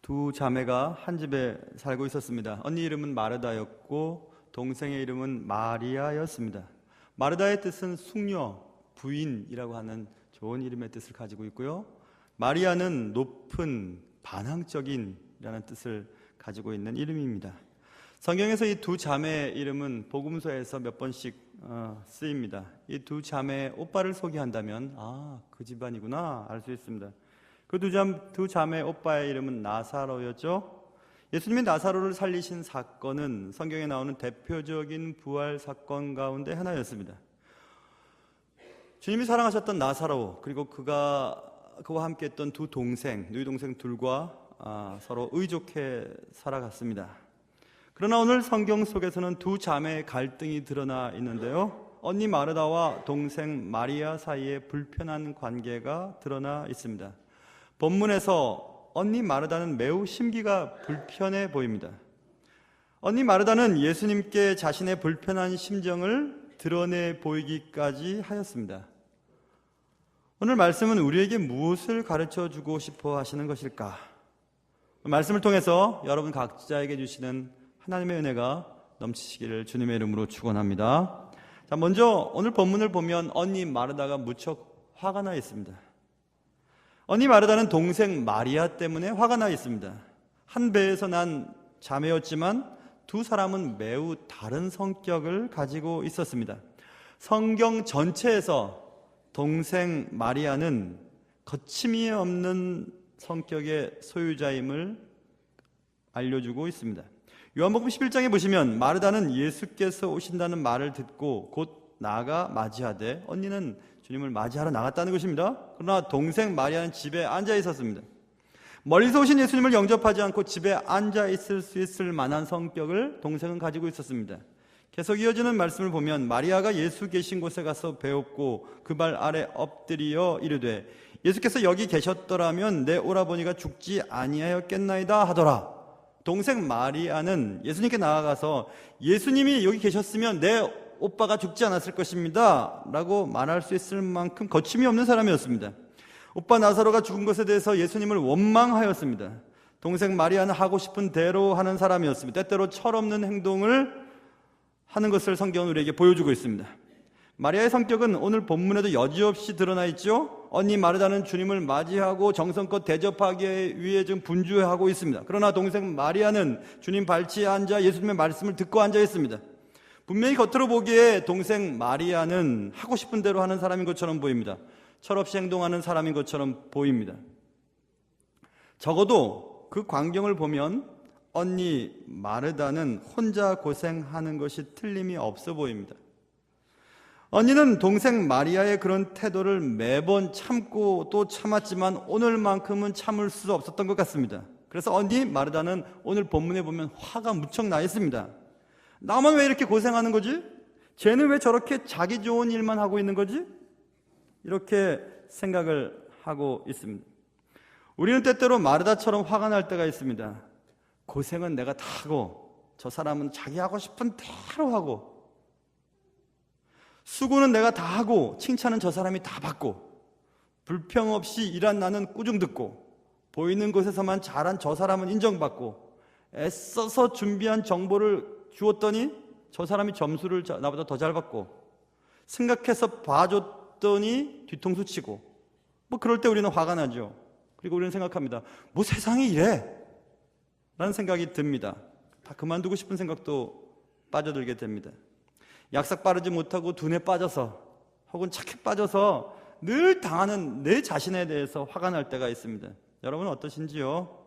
두 자매가 한 집에 살고 있었습니다. 언니 이름은 마르다였고 동생의 이름은 마리아였습니다. 마르다의 뜻은 숙녀, 부인이라고 하는 좋은 이름의 뜻을 가지고 있고요. 마리아는 높은, 반항적인이라는 뜻을 가지고 있는 이름입니다. 성경에서 이 두 자매의 이름은 복음서에서 몇 번씩 쓰입니다. 이 두 자매의 오빠를 소개한다면 그 집안이구나 알 수 있습니다. 그 두 자매 오빠의 이름은 나사로였죠. 예수님이 나사로를 살리신 사건은 성경에 나오는 대표적인 부활 사건 가운데 하나였습니다. 주님이 사랑하셨던 나사로, 그리고 그와 함께 했던 두 동생, 누이 동생 둘과 서로 의족해 살아갔습니다. 그러나 오늘 성경 속에서는 두 자매의 갈등이 드러나 있는데요, 언니 마르다와 동생 마리아 사이에 불편한 관계가 드러나 있습니다. 본문에서 언니 마르다는 매우 심기가 불편해 보입니다. 언니 마르다는 예수님께 자신의 불편한 심정을 드러내 보이기까지 하였습니다. 오늘 말씀은 우리에게 무엇을 가르쳐 주고 싶어 하시는 것일까? 말씀을 통해서 여러분 각자에게 주시는 하나님의 은혜가 넘치시기를 주님의 이름으로 축원합니다. 자, 먼저 오늘 본문을 보면 언니 마르다가 무척 화가 나 있습니다. 언니 마르다는 동생 마리아 때문에 화가 나 있습니다. 한 배에서 난 자매였지만 두 사람은 매우 다른 성격을 가지고 있었습니다. 성경 전체에서 동생 마리아는 거침이 없는 성격의 소유자임을 알려주고 있습니다. 요한복음 11장에 보시면 마르다는 예수께서 오신다는 말을 듣고 곧 나가 맞이하되, 언니는 주님을 맞이하러 나갔다는 것입니다. 그러나 동생 마리아는 집에 앉아 있었습니다. 멀리서 오신 예수님을 영접하지 않고 집에 앉아 있을 수 있을 만한 성격을 동생은 가지고 있었습니다. 계속 이어지는 말씀을 보면 마리아가 예수 계신 곳에 가서 배웠고 그 발 아래 엎드려 이르되, 예수께서 여기 계셨더라면 내 오라버니가 죽지 아니하였겠나이다 하더라. 동생 마리아는 예수님께 나아가서 예수님이 여기 계셨으면 내 오빠가 죽지 않았을 것입니다 라고 말할 수 있을 만큼 거침이 없는 사람이었습니다. 오빠 나사로가 죽은 것에 대해서 예수님을 원망하였습니다. 동생 마리아는 하고 싶은 대로 하는 사람이었습니다. 때때로 철없는 행동을 하는 것을 성경은 우리에게 보여주고 있습니다. 마리아의 성격은 오늘 본문에도 여지없이 드러나 있죠. 언니 마르다는 주님을 맞이하고 정성껏 대접하기 위해 지금 분주하고 있습니다. 그러나 동생 마리아는 주님 발치에 앉아 예수님의 말씀을 듣고 앉아 있습니다. 분명히 겉으로 보기에 동생 마리아는 하고 싶은 대로 하는 사람인 것처럼 보입니다. 철없이 행동하는 사람인 것처럼 보입니다. 적어도 그 광경을 보면 언니 마르다는 혼자 고생하는 것이 틀림이 없어 보입니다. 언니는 동생 마리아의 그런 태도를 매번 참고 또 참았지만 오늘만큼은 참을 수 없었던 것 같습니다. 그래서 언니 마르다는 오늘 본문에 보면 화가 무척 나 있습니다. 나만 왜 이렇게 고생하는 거지? 쟤는 왜 저렇게 자기 좋은 일만 하고 있는 거지? 이렇게 생각을 하고 있습니다. 우리는 때때로 마르다처럼 화가 날 때가 있습니다. 고생은 내가 다 하고 저 사람은 자기 하고 싶은 대로 하고, 수고는 내가 다 하고 칭찬은 저 사람이 다 받고, 불평 없이 일한 나는 꾸중 듣고, 보이는 곳에서만 잘한 저 사람은 인정받고, 애써서 준비한 정보를 주었더니 저 사람이 점수를 나보다 더 잘 받고, 생각해서 봐줬더니 뒤통수 치고, 그럴 때 우리는 화가 나죠. 그리고 우리는 생각합니다. 뭐 세상이 이래? 라는 생각이 듭니다. 다 그만두고 싶은 생각도 빠져들게 됩니다. 약삭 빠르지 못하고 둔에 빠져서 혹은 착해 빠져서 늘 당하는 내 자신에 대해서 화가 날 때가 있습니다. 여러분은 어떠신지요?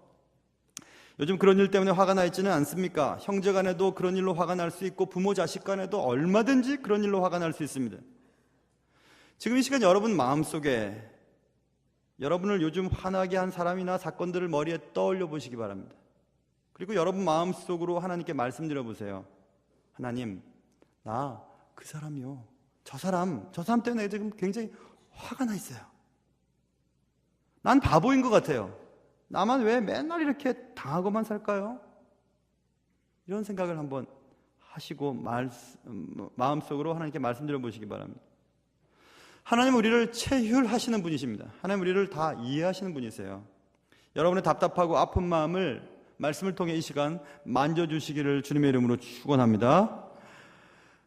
요즘 그런 일 때문에 화가 나 있지는 않습니까? 형제 간에도 그런 일로 화가 날 수 있고 부모 자식 간에도 얼마든지 그런 일로 화가 날 수 있습니다. 지금 이 시간 여러분 마음속에 여러분을 요즘 화나게 한 사람이나 사건들을 머리에 떠올려 보시기 바랍니다. 그리고 여러분 마음속으로 하나님께 말씀드려 보세요. 하나님, 나 그 사람이요, 저 사람 때문에 지금 굉장히 화가 나 있어요. 난 바보인 것 같아요. 나만 왜 맨날 이렇게 당하고만 살까요? 이런 생각을 한번 하시고 마음속으로 하나님께 말씀드려 보시기 바랍니다. 하나님 우리를 체휼하시는 분이십니다. 하나님 우리를 다 이해하시는 분이세요. 여러분의 답답하고 아픈 마음을 말씀을 통해 이 시간 만져주시기를 주님의 이름으로 축원합니다.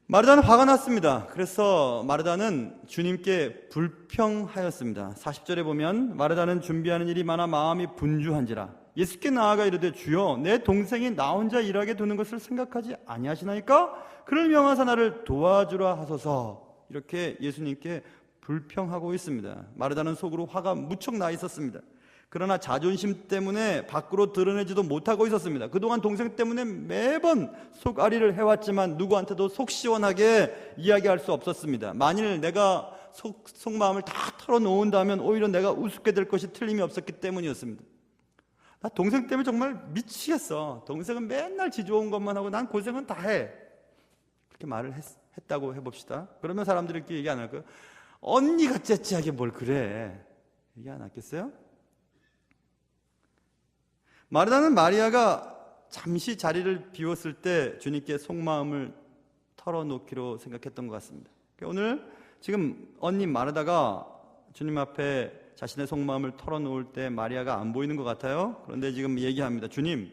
마르다는 화가 났습니다. 그래서 마르다는 주님께 불평하였습니다. 40절에 보면 마르다는 준비하는 일이 많아 마음이 분주한지라 예수께 나아가 이르되 주여 내 동생이 나 혼자 일하게 두는 것을 생각하지 아니하시나이까? 그를 명하사 나를 도와주라 하소서. 이렇게 예수님께 불평하고 있습니다. 마르다는 속으로 화가 무척 나 있었습니다. 그러나 자존심 때문에 밖으로 드러내지도 못하고 있었습니다. 그동안 동생 때문에 매번 속앓이를 해왔지만 누구한테도 속 시원하게 이야기할 수 없었습니다. 만일 내가 속마음을 다 털어놓은다면 오히려 내가 우습게 될 것이 틀림이 없었기 때문이었습니다. 나 동생 때문에 정말 미치겠어. 동생은 맨날 지 좋은 것만 하고 난 고생은 다 해. 그렇게 말을 했다고 해봅시다. 그러면 사람들이 이렇게 얘기 안 할까요? 언니가 째째하게 뭘 그래. 얘기 안 하겠어요? 마르다는 마리아가 잠시 자리를 비웠을 때 주님께 속마음을 털어놓기로 생각했던 것 같습니다. 오늘 지금 언니 마르다가 주님 앞에 자신의 속마음을 털어놓을 때 마리아가 안 보이는 것 같아요. 그런데 지금 얘기합니다. 주님,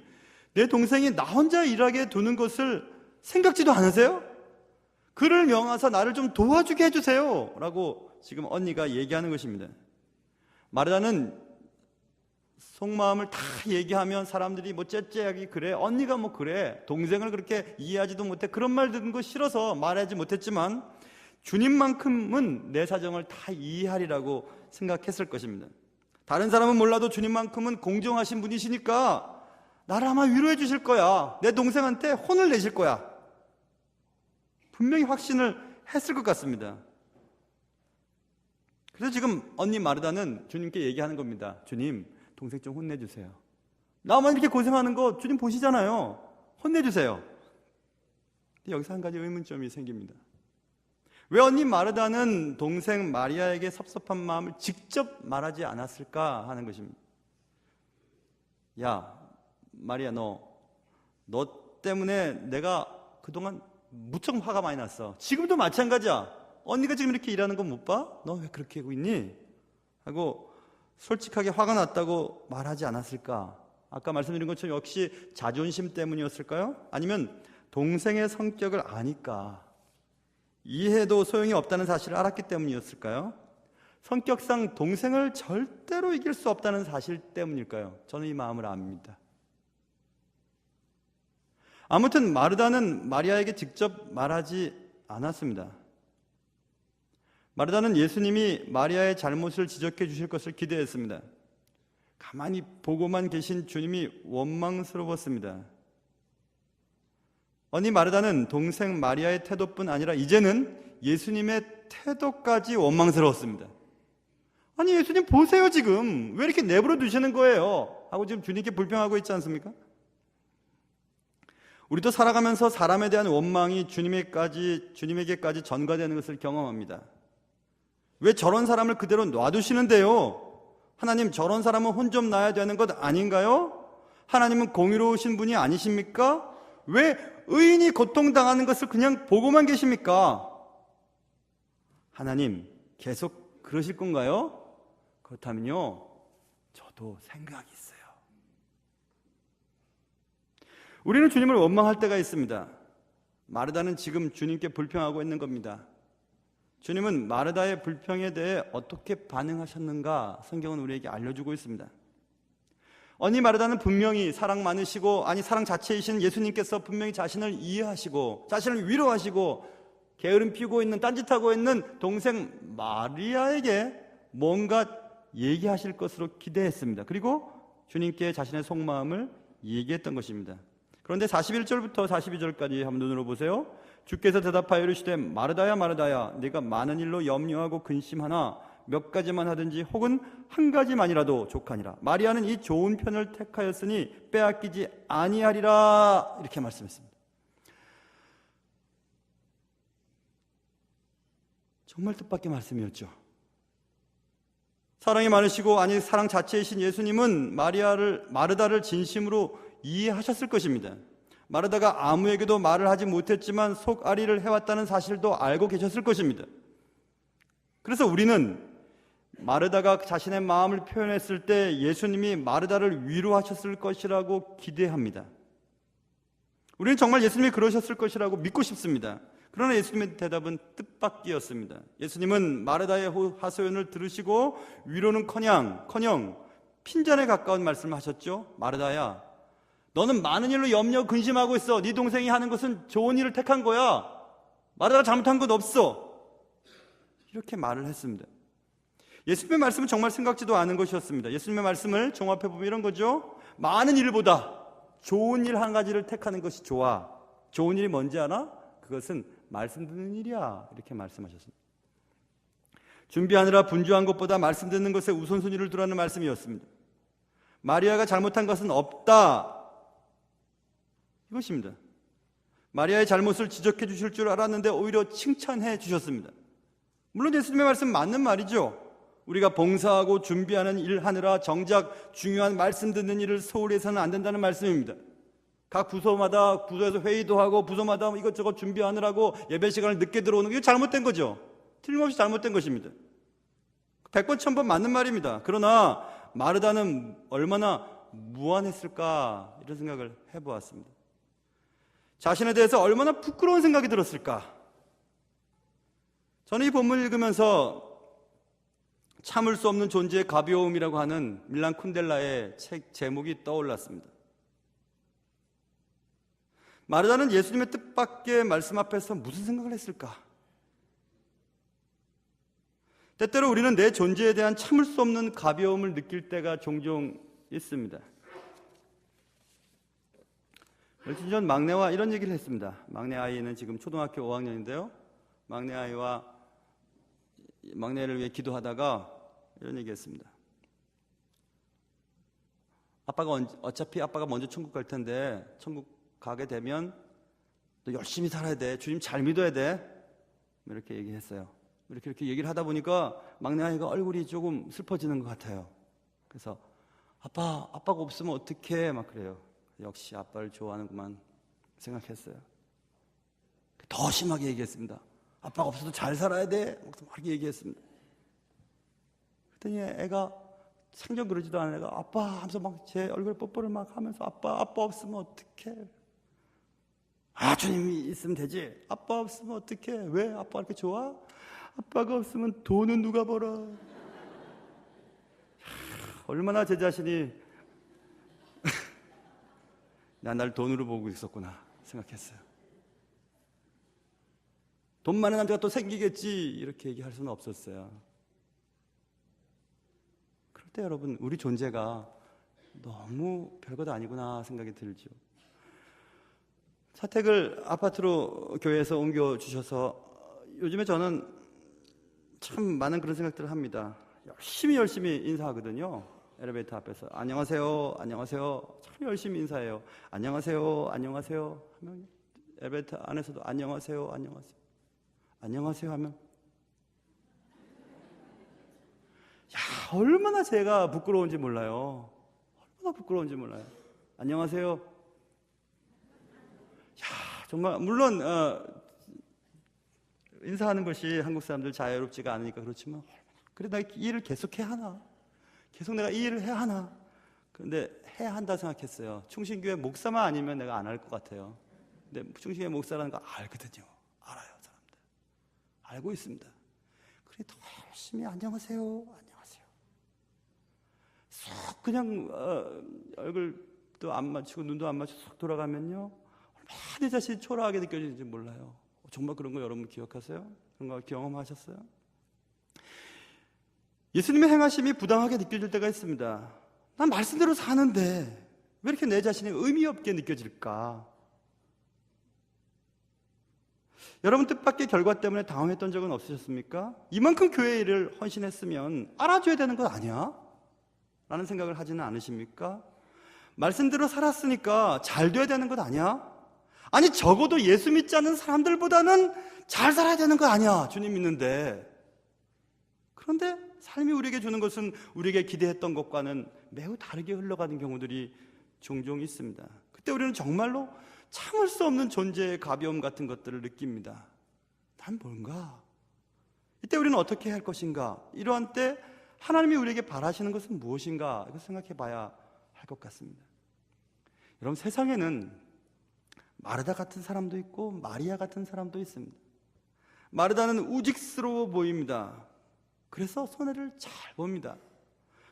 내 동생이 나 혼자 일하게 두는 것을 생각지도 않으세요? 그를 명하사 나를 좀 도와주게 해주세요 라고 지금 언니가 얘기하는 것입니다. 마르다는 속마음을 다 얘기하면 사람들이 뭐 째째하기 그래, 언니가 뭐 그래, 동생을 그렇게 이해하지도 못해, 그런 말 듣는 거 싫어서 말하지 못했지만 주님만큼은 내 사정을 다 이해하리라고 생각했을 것입니다. 다른 사람은 몰라도 주님만큼은 공정하신 분이시니까 나를 아마 위로해 주실 거야, 내 동생한테 혼을 내실 거야, 분명히 확신을 했을 것 같습니다. 그래서 지금 언니 마르다는 주님께 얘기하는 겁니다. 주님, 동생 좀 혼내주세요. 나만 이렇게 고생하는 거 주님 보시잖아요. 혼내주세요. 근데 여기서 한 가지 의문점이 생깁니다. 왜 언니 마르다는 동생 마리아에게 섭섭한 마음을 직접 말하지 않았을까 하는 것입니다. 야, 마리아, 너 때문에 내가 그동안 무척 화가 많이 났어. 지금도 마찬가지야. 언니가 지금 이렇게 일하는 거 못 봐? 너 왜 그렇게 하고 있니? 하고 솔직하게 화가 났다고 말하지 않았을까? 아까 말씀드린 것처럼 역시 자존심 때문이었을까요? 아니면 동생의 성격을 아니까, 이해해도 소용이 없다는 사실을 알았기 때문이었을까요? 성격상 동생을 절대로 이길 수 없다는 사실 때문일까요? 저는 이 마음을 압니다. 아무튼 마르다는 마리아에게 직접 말하지 않았습니다. 마르다는 예수님이 마리아의 잘못을 지적해 주실 것을 기대했습니다. 가만히 보고만 계신 주님이 원망스러웠습니다. 언니 마르다는 동생 마리아의 태도뿐 아니라 이제는 예수님의 태도까지 원망스러웠습니다. 아니, 예수님 보세요, 지금 왜 이렇게 내버려 두시는 거예요? 하고 지금 주님께 불평하고 있지 않습니까? 우리도 살아가면서 사람에 대한 원망이 주님에게까지 전가되는 것을 경험합니다. 왜 저런 사람을 그대로 놔두시는데요? 하나님, 저런 사람은 혼 좀 나야 되는 것 아닌가요? 하나님은 공의로우신 분이 아니십니까? 왜 의인이 고통당하는 것을 그냥 보고만 계십니까? 하나님, 계속 그러실 건가요? 그렇다면요, 저도 생각이 있어요. 우리는 주님을 원망할 때가 있습니다. 마르다는 지금 주님께 불평하고 있는 겁니다. 주님은 마르다의 불평에 대해 어떻게 반응하셨는가 성경은 우리에게 알려주고 있습니다. 언니 마르다는 분명히 사랑 많으시고, 아니 사랑 자체이신 예수님께서 분명히 자신을 이해하시고 자신을 위로하시고 게으름 피우고 있는, 딴짓하고 있는 동생 마리아에게 뭔가 얘기하실 것으로 기대했습니다. 그리고 주님께 자신의 속마음을 얘기했던 것입니다. 그런데 41절부터 42절까지 한번 눈으로 보세요. 주께서 대답하여 이르시되 마르다야 마르다야, 네가 많은 일로 염려하고 근심하나 몇 가지만 하든지 혹은 한 가지만이라도 족하니라. 마리아는 이 좋은 편을 택하였으니 빼앗기지 아니하리라. 이렇게 말씀했습니다. 정말 뜻밖의 말씀이었죠. 사랑이 많으시고, 아니 사랑 자체이신 예수님은 마르다를 진심으로 이해하셨을 것입니다. 마르다가 아무에게도 말을 하지 못했지만 속앓이를 해왔다는 사실도 알고 계셨을 것입니다. 그래서 우리는 마르다가 자신의 마음을 표현했을 때 예수님이 마르다를 위로하셨을 것이라고 기대합니다. 우리는 정말 예수님이 그러셨을 것이라고 믿고 싶습니다. 그러나 예수님의 대답은 뜻밖이었습니다. 예수님은 마르다의 하소연을 들으시고 위로는커녕 핀잔에 가까운 말씀을 하셨죠. 마르다야, 너는 많은 일로 염려 근심하고 있어. 네 동생이 하는 것은 좋은 일을 택한 거야. 마르다가 잘못한 건 없어. 이렇게 말을 했습니다. 예수님의 말씀은 정말 생각지도 않은 것이었습니다. 예수님의 말씀을 종합해보면 이런 거죠. 많은 일보다 좋은 일 한 가지를 택하는 것이 좋아. 좋은 일이 뭔지 알아? 그것은 말씀 듣는 일이야. 이렇게 말씀하셨습니다. 준비하느라 분주한 것보다 말씀 듣는 것에 우선순위를 두라는 말씀이었습니다. 마리아가 잘못한 것은 없다, 이것입니다. 마리아의 잘못을 지적해 주실 줄 알았는데 오히려 칭찬해 주셨습니다. 물론 예수님의 말씀 맞는 말이죠. 우리가 봉사하고 준비하는 일 하느라 정작 중요한 말씀 듣는 일을 소홀히 해서는 안 된다는 말씀입니다. 각 부서에서 회의도 하고 부서마다 이것저것 준비하느라고 예배 시간을 늦게 들어오는 게 잘못된 거죠. 틀림없이 잘못된 것입니다. 100번 1000번 맞는 말입니다. 그러나 마르다는 얼마나 무안했을까, 이런 생각을 해보았습니다. 자신에 대해서 얼마나 부끄러운 생각이 들었을까. 저는 이 본문을 읽으면서 참을 수 없는 존재의 가벼움이라고 하는 밀란 쿤델라의 책 제목이 떠올랐습니다. 마르다는 예수님의 뜻밖의 말씀 앞에서 무슨 생각을 했을까? 때때로 우리는 내 존재에 대한 참을 수 없는 가벼움을 느낄 때가 종종 있습니다. 며칠 전 막내와 이런 얘기를 했습니다. 막내 아이는 지금 초등학교 5학년인데요. 막내를 위해 기도하다가 이런 얘기했습니다. 어차피 아빠가 먼저 천국 갈 텐데 천국 가게 되면 너 열심히 살아야 돼. 주님 잘 믿어야 돼. 이렇게 얘기했어요. 이렇게 얘기를 하다 보니까 막내 아이가 얼굴이 조금 슬퍼지는 것 같아요. 그래서 아빠가 없으면 어떡해? 막 그래요. 역시 아빠를 좋아하는구만 생각했어요. 더 심하게 얘기했습니다. 아빠가 없어도 잘 살아야 돼. 막 얘기했습니다. 그랬더니 애가 생전 그러지도 않은 애가 아빠 하면서 막 제 얼굴 뽀뽀를 막 하면서 아빠 없으면 어떡해? 주님이 있으면 되지. 아빠 없으면 어떡해? 왜? 아빠 이렇게 좋아? 아빠가 없으면 돈은 누가 벌어? 얼마나 제 자신이 날 돈으로 보고 있었구나 생각했어요. 돈 많은 남자가 또 생기겠지, 이렇게 얘기할 수는 없었어요. 그럴 때 여러분, 우리 존재가 너무 별것 아니구나 생각이 들죠. 사택을 아파트로 교회에서 옮겨주셔서 요즘에 저는 참 많은 그런 생각들을 합니다. 열심히 인사하거든요. 엘리베이터 앞에서 안녕하세요 참 열심히 인사해요. 안녕하세요 하면 엘리베이터 안에서도 안녕하세요 하면 얼마나 제가 부끄러운지 몰라요. 안녕하세요. 정말 물론 인사하는 것이 한국 사람들 자유롭지가 않으니까 그렇지만 그래 내가 이 일을 계속 해야 하나? 계속 내가 이 일을 해야 하나? 그런데 해야 한다 생각했어요. 충신교회 목사만 아니면 내가 안 할 것 같아요. 근데 충신교회 목사라는 거 알거든요. 알아요, 사람들. 알고 있습니다. 그래 더 열심히 안녕하세요. 쏙 그냥 얼굴도 안 맞추고 눈도 안 맞추고 쏙 돌아가면요, 얼마나 내 자신이 초라하게 느껴지는지 몰라요. 정말 그런 거 여러분 기억하세요? 그런 거 경험하셨어요? 예수님의 행하심이 부당하게 느껴질 때가 있습니다. 난 말씀대로 사는데 왜 이렇게 내 자신이 의미 없게 느껴질까? 여러분 뜻밖의 결과 때문에 당황했던 적은 없으셨습니까? 이만큼 교회 일을 헌신했으면 알아줘야 되는 것 아니야? 라는 생각을 하지는 않으십니까? 말씀대로 살았으니까 잘 돼야 되는 것 아니야? 아니 적어도 예수 믿지 않는 사람들보다는 잘 살아야 되는 거 아니야? 주님 믿는데. 그런데 삶이 우리에게 주는 것은 우리에게 기대했던 것과는 매우 다르게 흘러가는 경우들이 종종 있습니다. 그때 우리는 정말로 참을 수 없는 존재의 가벼움 같은 것들을 느낍니다. 난 뭔가? 이때 우리는 어떻게 할 것인가? 이러한 때 하나님이 우리에게 바라시는 것은 무엇인가? 이거 생각해 봐야 할 것 같습니다. 여러분, 세상에는 마르다 같은 사람도 있고 마리아 같은 사람도 있습니다. 마르다는 우직스러워 보입니다. 그래서 손해를 잘 봅니다.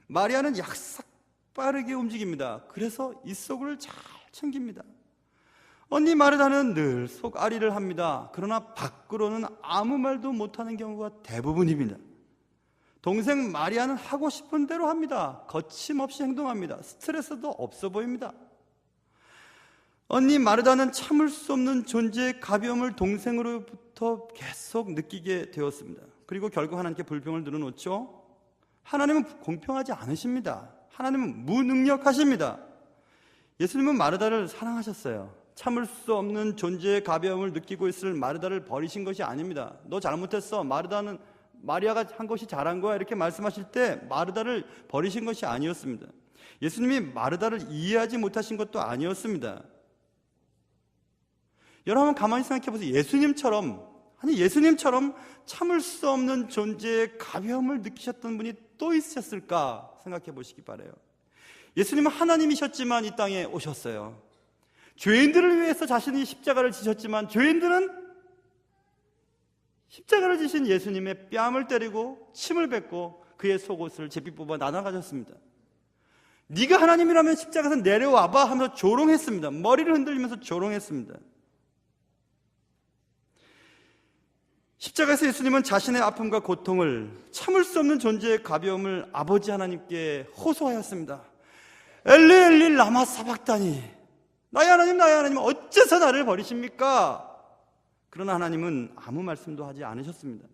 마리아는 약삭 빠르게 움직입니다. 그래서 이속을 잘 챙깁니다. 언니 마르다는 늘 속앓이를 합니다. 그러나 밖으로는 아무 말도 못하는 경우가 대부분입니다. 동생 마리아는 하고 싶은 대로 합니다. 거침없이 행동합니다. 스트레스도 없어 보입니다. 언니 마르다는 참을 수 없는 존재의 가벼움을 동생으로부터 계속 느끼게 되었습니다. 그리고 결국 하나님께 불평을 늘어놓죠. 하나님은 공평하지 않으십니다. 하나님은 무능력하십니다. 예수님은 마르다를 사랑하셨어요. 참을 수 없는 존재의 가벼움을 느끼고 있을 마르다를 버리신 것이 아닙니다. 너 잘못했어. 마리아가 한 것이 잘한 거야. 이렇게 말씀하실 때 마르다를 버리신 것이 아니었습니다. 예수님이 마르다를 이해하지 못하신 것도 아니었습니다. 여러분 가만히 생각해 보세요. 예수님처럼 참을 수 없는 존재의 가벼움을 느끼셨던 분이 또 있으셨을까 생각해 보시기 바라요. 예수님은 하나님이셨지만 이 땅에 오셨어요. 죄인들을 위해서 자신이 십자가를 지셨지만 죄인들은 십자가를 지신 예수님의 뺨을 때리고 침을 뱉고 그의 속옷을 제비 뽑아 나눠가졌습니다. 네가 하나님이라면 십자가에서 내려와봐 하면서 조롱했습니다. 머리를 흔들리면서 조롱했습니다. 십자가에서 예수님은 자신의 아픔과 고통을, 참을 수 없는 존재의 가벼움을 아버지 하나님께 호소하였습니다. 엘리 엘리 라마 사박다니, 나의 하나님 어째서 나를 버리십니까? 그러나 하나님은 아무 말씀도 하지 않으셨습니다.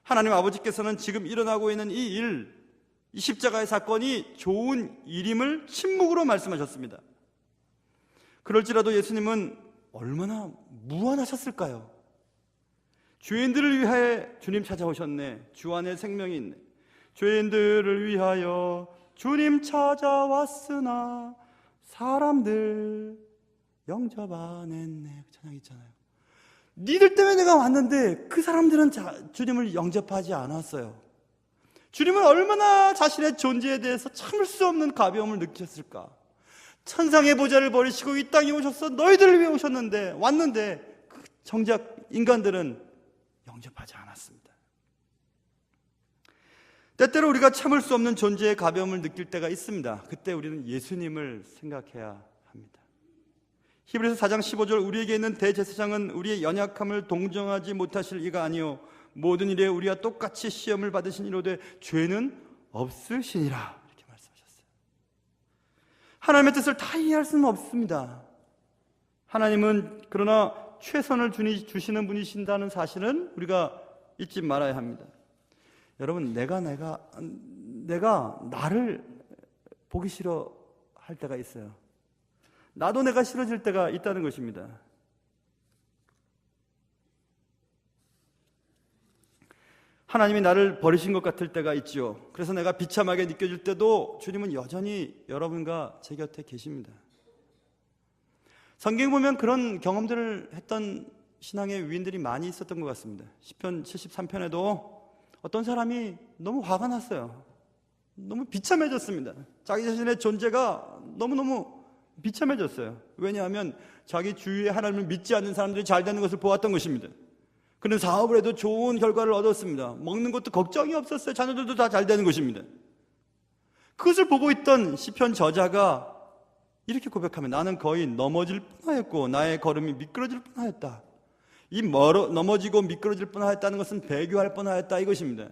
하나님 아버지께서는 지금 일어나고 있는 이 십자가의 사건이 좋은 일임을 침묵으로 말씀하셨습니다. 그럴지라도 예수님은 얼마나 무안하셨을까요? 죄인들을 위하여 주님 찾아오셨네. 주 안에 생명이 있네. 죄인들을 위하여 주님 찾아왔으나 사람들 영접 안 했네. 그 찬양 있잖아요. 니들 때문에 내가 왔는데 그 사람들은 주님을 영접하지 않았어요. 주님은 얼마나 자신의 존재에 대해서 참을 수 없는 가벼움을 느끼셨을까. 천상의 보좌를 버리시고 이 땅에 오셔서 너희들을 위해 왔는데 정작 인간들은 영접하지 않았습니다. 때때로 우리가 참을 수 없는 존재의 가벼움을 느낄 때가 있습니다. 그때 우리는 예수님을 생각해야 합니다. 히브리서 4장 15절, 우리에게 있는 대제사장은 우리의 연약함을 동정하지 못하실 이가 아니요 모든 일에 우리와 똑같이 시험을 받으신 이로되 죄는 없으시니라, 이렇게 말씀하셨어요. 하나님의 뜻을 다 이해할 수는 없습니다. 하나님은 그러나 최선을 주시는 분이신다는 사실은 우리가 잊지 말아야 합니다. 여러분, 내가 나를 보기 싫어 할 때가 있어요. 나도 내가 싫어질 때가 있다는 것입니다. 하나님이 나를 버리신 것 같을 때가 있죠. 그래서 내가 비참하게 느껴질 때도 주님은 여전히 여러분과 제 곁에 계십니다. 성경 보면 그런 경험들을 했던 신앙의 위인들이 많이 있었던 것 같습니다. 시편 73편에도 어떤 사람이 너무 화가 났어요. 너무 비참해졌습니다. 자기 자신의 존재가 너무너무 비참해졌어요. 왜냐하면 자기 주위에 하나님을 믿지 않는 사람들이 잘 되는 것을 보았던 것입니다. 그는 사업을 해도 좋은 결과를 얻었습니다. 먹는 것도 걱정이 없었어요. 자녀들도 다 잘 되는 것입니다. 그것을 보고 있던 시편 저자가 이렇게 고백하면, 나는 거의 넘어질 뻔하였고 나의 걸음이 미끄러질 뻔하였다. 이 넘어지고 미끄러질 뻔하였다는 것은 배교할 뻔하였다 이것입니다.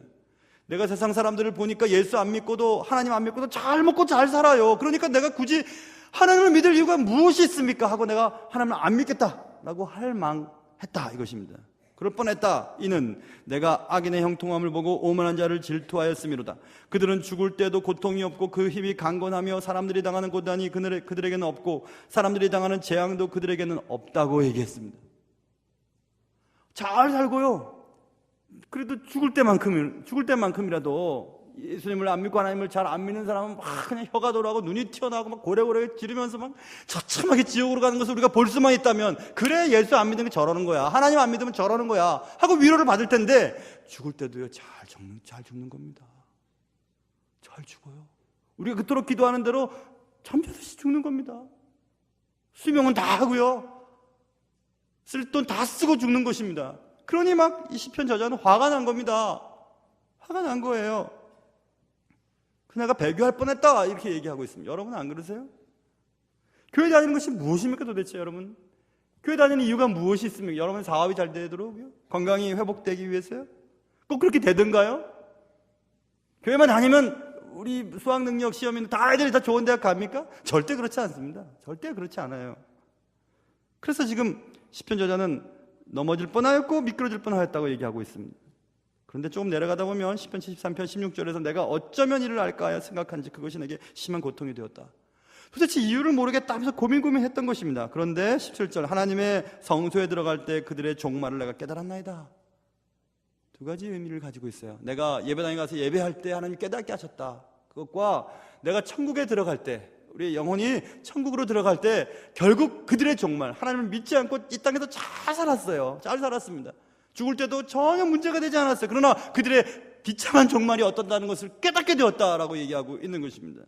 내가 세상 사람들을 보니까 예수 안 믿고도 하나님 안 믿고도 잘 먹고 잘 살아요. 그러니까 내가 굳이 하나님을 믿을 이유가 무엇이 있습니까? 하고 내가 하나님을 안 믿겠다라고 할망했다 이것입니다. 그럴 뻔했다. 이는 내가 악인의 형통함을 보고 오만한 자를 질투하였음이로다. 그들은 죽을 때도 고통이 없고 그 힘이 강건하며 사람들이 당하는 고난이 그들에게는 없고 사람들이 당하는 재앙도 그들에게는 없다고 얘기했습니다. 잘 살고요. 그래도 죽을 때만큼이라도 예수님을 안 믿고 하나님을 잘 안 믿는 사람은 막 그냥 혀가 돌아가고 눈이 튀어나오고 막 고래고래 지르면서 막 처참하게 지옥으로 가는 것을 우리가 볼 수만 있다면, 그래 예수 안 믿는 게 저러는 거야, 하나님 안 믿으면 저러는 거야 하고 위로를 받을 텐데, 죽을 때도요 잘 죽는 겁니다. 잘 죽어요. 우리가 그토록 기도하는 대로 잠자듯이 죽는 겁니다. 수명은 다 하고요. 쓸 돈 다 쓰고 죽는 것입니다. 그러니 막 이 시편 저자는 화가 난 겁니다. 화가 난 거예요. 내가 배교할 뻔했다 이렇게 얘기하고 있습니다. 여러분 안 그러세요? 교회 다니는 것이 무엇입니까 도대체 여러분? 교회 다니는 이유가 무엇이 있습니까? 여러분 사업이 잘 되도록요? 건강이 회복되기 위해서요? 꼭 그렇게 되던가요? 교회만 다니면 우리 수학 능력 시험이 다 애들이 다 좋은 대학 갑니까? 절대 그렇지 않습니다. 절대 그렇지 않아요. 그래서 지금 시편 저자는 넘어질 뻔하였고 미끄러질 뻔하였다고 얘기하고 있습니다. 그런데 조금 내려가다 보면 시편 73편 16절에서 내가 어쩌면 이를 알까 생각한지 그것이 내게 심한 고통이 되었다. 도대체 이유를 모르겠다 하면서 고민했던 것입니다. 그런데 17절 하나님의 성소에 들어갈 때 그들의 종말을 내가 깨달았나이다. 두 가지 의미를 가지고 있어요. 내가 예배당에 가서 예배할 때 하나님 깨닫게 하셨다. 그것과 내가 천국에 들어갈 때 우리 영혼이 천국으로 들어갈 때 결국 그들의 종말 하나님을 믿지 않고 이 땅에서 잘 살았어요. 잘 살았습니다. 죽을 때도 전혀 문제가 되지 않았어요. 그러나 그들의 비참한 종말이 어떤다는 것을 깨닫게 되었다라고 얘기하고 있는 것입니다.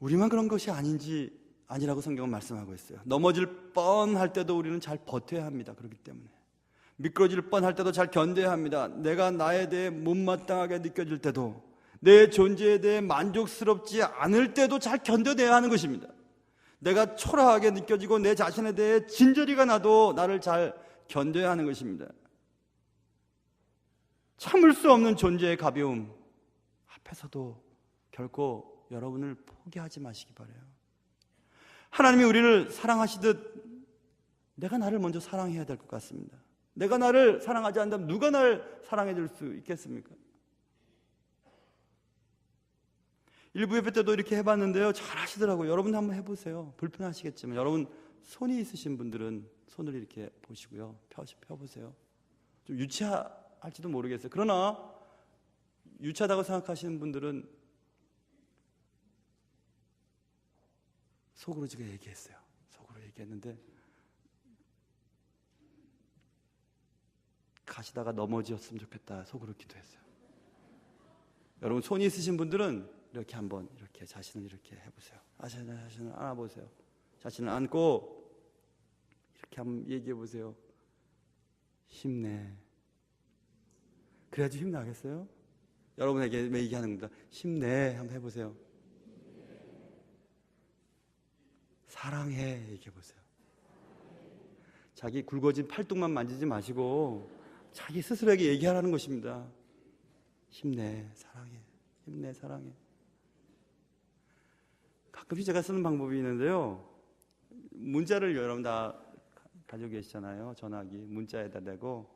우리만 그런 것이 아니라고 성경은 말씀하고 있어요. 넘어질 뻔할 때도 우리는 잘 버텨야 합니다. 그렇기 때문에 미끄러질 뻔할 때도 잘 견뎌야 합니다. 내가 나에 대해 못마땅하게 느껴질 때도 내 존재에 대해 만족스럽지 않을 때도 잘 견뎌내야 하는 것입니다. 내가 초라하게 느껴지고 내 자신에 대해 진저리가 나도 나를 잘 견뎌야 하는 것입니다. 참을 수 없는 존재의 가벼움 앞에서도 결코 여러분을 포기하지 마시기 바라요. 하나님이 우리를 사랑하시듯 내가 나를 먼저 사랑해야 될 것 같습니다. 내가 나를 사랑하지 않는다면 누가 나를 사랑해 줄 수 있겠습니까? 일부 예배 때도 이렇게 해봤는데요, 잘 하시더라고요. 여러분도 한번 해보세요. 불편하시겠지만 여러분 손이 있으신 분들은 손을 이렇게 보시고요, 펴보세요. 좀 유치할지도 모르겠어요. 그러나 유치하다고 생각하시는 분들은 속으로 제가 얘기했어요. 속으로 얘기했는데 가시다가 넘어지었으면 좋겠다 속으로 기도했어요. 여러분 손이 있으신 분들은 이렇게 한번 이렇게 자신을 이렇게 해보세요. 자신을 안아보세요. 자신을 안고 이렇게 한번 얘기해보세요. 힘내. 그래야지 힘나겠어요? 여러분에게 왜 얘기하는 겁니다. 힘내 한번 해보세요. 사랑해 얘기해보세요. 자기 굵어진 팔뚝만 만지지 마시고 자기 스스로에게 얘기하라는 것입니다. 힘내, 사랑해. 힘내, 사랑해. 가끔씩 제가 쓰는 방법이 있는데요, 문자를 여러분 다 가지고 계시잖아요. 전화기 문자에다 대고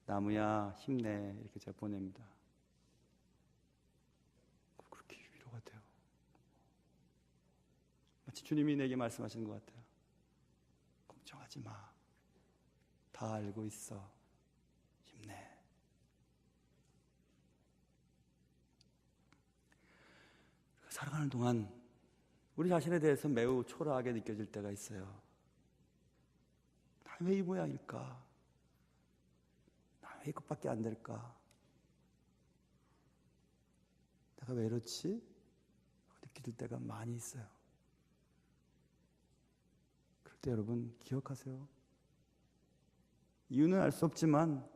나무야 힘내 이렇게 제가 보냅니다. 그렇게 위로가 돼요. 마치 주님이 내게 말씀하시는 것 같아요. 걱정하지 마. 다 알고 있어. 힘내. 살아가는 동안 우리 자신에 대해서 매우 초라하게 느껴질 때가 있어요. 나 왜 이 모양일까? 나 왜 이것밖에 안 될까? 내가 왜 이렇지? 느껴질 때가 많이 있어요. 그럴 때 여러분 기억하세요. 이유는 알 수 없지만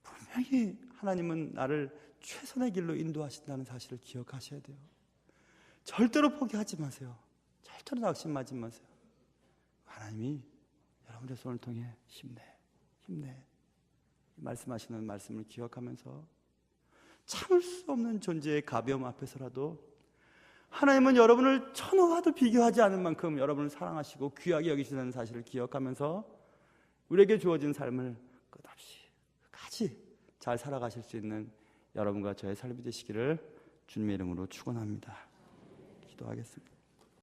분명히 하나님은 나를 최선의 길로 인도하신다는 사실을 기억하셔야 돼요. 절대로 포기하지 마세요. 절대로 낙심하지 마세요. 하나님이 여러분의 손을 통해 힘내 말씀하시는 말씀을 기억하면서 참을 수 없는 존재의 가벼움 앞에서라도 하나님은 여러분을 천하와도 비교하지 않을 만큼 여러분을 사랑하시고 귀하게 여기시는 사실을 기억하면서 우리에게 주어진 삶을 끝없이 잘 살아가실 수 있는 여러분과 저의 삶이 되시기를 주님의 이름으로 축원합니다. 기도하겠습니다.